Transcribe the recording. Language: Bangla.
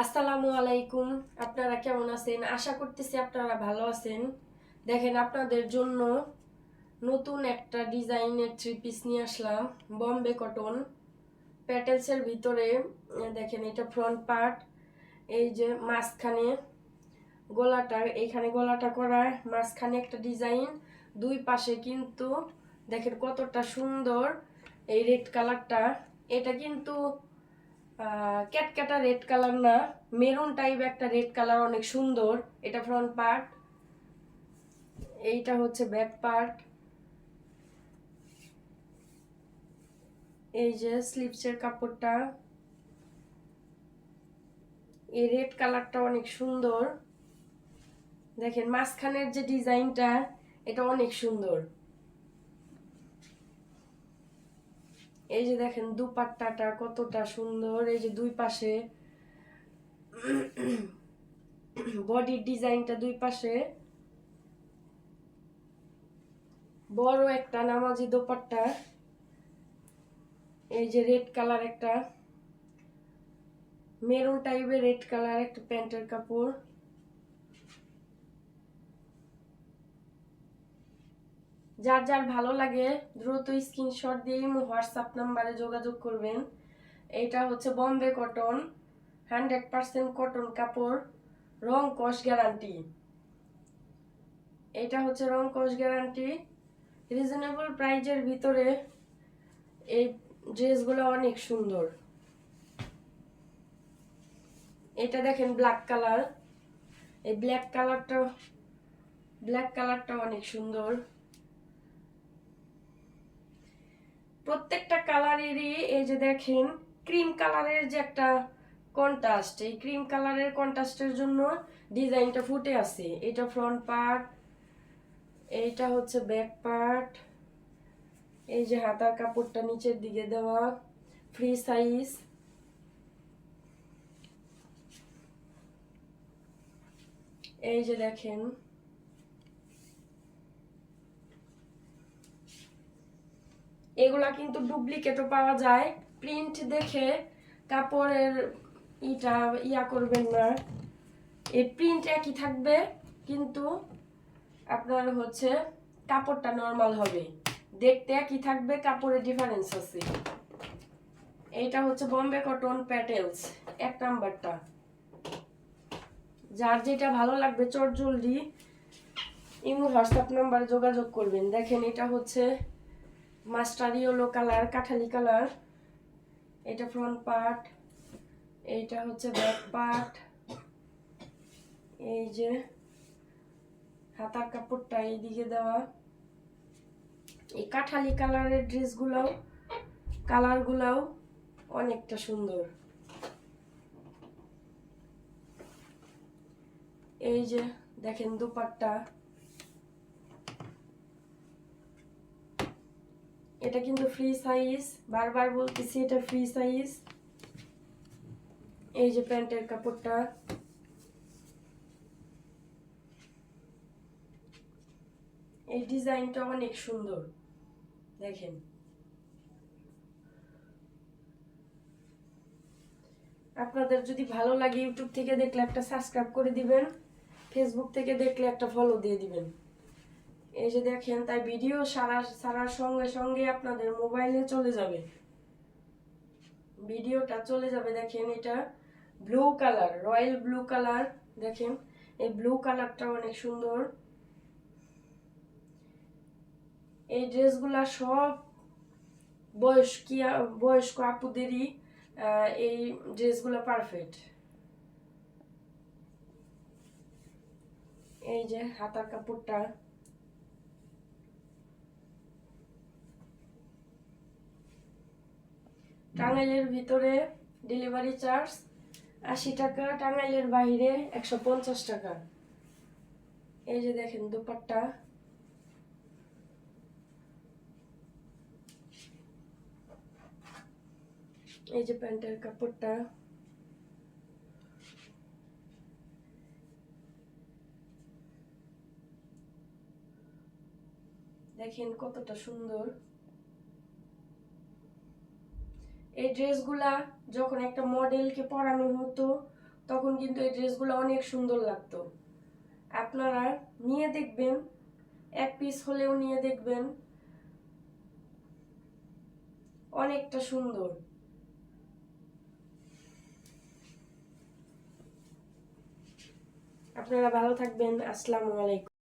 আসসালামু আলাইকুম। আপনারা কেমন আছেন? আশা করতেছি আপনারা ভালো আছেন। দেখেন আপনাদের জন্য নতুন একটা ডিজাইনের থ্রি পিস নিয়ে আসলাম। বম্বে কটন প্যাটেলসের ভিতরে। দেখেন এটা ফ্রন্ট পার্ট, এই যে মাঝখানে গলাটা, এইখানে গলাটা করা, মাঝখানে একটা ডিজাইন, দুই পাশে কিন্তু দেখেন কতটা সুন্দর। এই রেড কালারটা, এটা কিন্তু ক্যাটক্যাটা রেড কালার না, মেরুন টাইপ একটা রেড কালার, অনেক সুন্দর। এটা ফ্রন্ট পার্ট, এইটা হচ্ছে ব্যাক পার্ট। এই যে স্লিভসের কাপড়টা, এই রেড কালারটা অনেক সুন্দর। দেখেন মাঝখানের যে ডিজাইনটা, এটা অনেক সুন্দর। এই যে দেখেন দুপাট্টাটা কতটা সুন্দর। এই যে দুই পাশে বডির ডিজাইনটা, দুই পাশে বড় একটা নামাজি দোপাট্টা। এই যে রেড কালার, একটা মেরুন টাইপের রেড কালার একটা প্যান্টের কাপড়। যার যার ভালো লাগে দ্রুত স্ক্রিনশট দিয়ে হোয়াটসঅ্যাপ নাম্বারে যোগাযোগ করবেন। এটা হচ্ছে বম্বে কটন, 100% কটন কাপড়, রং কস গ্যারান্টি। এটা হচ্ছে রং কস গ্যারান্টি। রিজনেবল প্রাইজের ভিতরে এই ড্রেসগুলো অনেক সুন্দর। এটা দেখেন ব্ল্যাক কালার, এই ব্ল্যাক কালারটা অনেক সুন্দর। প্রত্যেকটা কালারেরই এই যে দেখেন ক্রিম কালারের যে একটা কন্ট্রাস্ট, এই ক্রিম কালারের কন্ট্রাস্টের জন্য ডিজাইনটা ফুটে আছে। এটা ফ্রন্ট পার্ট, এইটা হচ্ছে ব্যাক পার্ট। এই যে হাতার কাপড়টা নিচের দিকে দেওয়া, ফ্রি সাইজ। এই যে দেখেন এগুলা কিন্তু ডুপ্লিকেটও পাওয়া যায়। প্রিন্ট দেখে কাপড়ের ইটা করবেন না। এই প্রিন্ট একই থাকবে, কিন্তু আপনার হচ্ছে কাপড়টা নরমাল হবে। দেখতে একই থাকবে, কাপড়ের ডিফারেন্স আছে। এইটা হচ্ছে বম্বে কটন প্যাটেলস, 1 নাম্বারটা। যার যেটা ভালো লাগবে চট জলদি ইমো হোয়াটসঅ্যাপ নাম্বারে যোগাযোগ করবেন। দেখেন এটা হচ্ছে master yellow colour, Kathali colour. এটা ফ্রন্ট পার্ট, এইটা হচ্ছে ব্যাক পার্ট। এই যে হাতার কাপড়টা এইদিকে দেওয়া। এই কাঠালি কালারের কালারগুলাও অনেকটা সুন্দর। এই যে দেখেন দুপাট্টা, এটা কিন্তু ফ্রি সাইজ, বারবার বলতেছি এটা ফ্রি সাইজ। এই যে প্যান্টের কাপড়টা, এই ডিজাইনটা অনেক সুন্দর। দেখেন আপনাদের যদি ভালো লাগে ইউটিউব থেকে দেখলে একটা সাবস্ক্রাইব করে দিবেন, ফেসবুক থেকে দেখলে একটা ফলো দিয়ে দিবেন। এই যে দেখেন, তাই ভিডিও সারার সঙ্গে সঙ্গে আপনাদের মোবাইলে চলে যাবে, ভিডিওটা চলে যাবে। দেখেন এটা blue colour, royal blue colour. দেখেন এই ব্লু কালারটা অনেক সুন্দর। এই ড্রেসগুলা সব বয়স্ক আপুদেরই এই ড্রেসগুলো পারফেক্ট। এই যে হাতার কাপড়টা, টাঙ্গাইলের ভিতরে ডেলিভারি চার্জ 80 টাকা, টাঙ্গাইলের বাইরে 150 টাকা। এই যে দেখেন দুপাট্টা, এই যে প্যান্টের কাপড়টা। দেখেন কতটা সুন্দর। এই ড্রেসগুলা যখন একটা মডেলকে পরানো হতো তখন কিন্তু এই ড্রেসগুলো অনেক সুন্দর লাগতো। আপনারা নিয়ে দেখবেন, এক পিস হলেও নিয়ে দেখবেন, অনেকটা সুন্দর। আপনারা ভালো থাকবেন। আসসালামু আলাইকুম।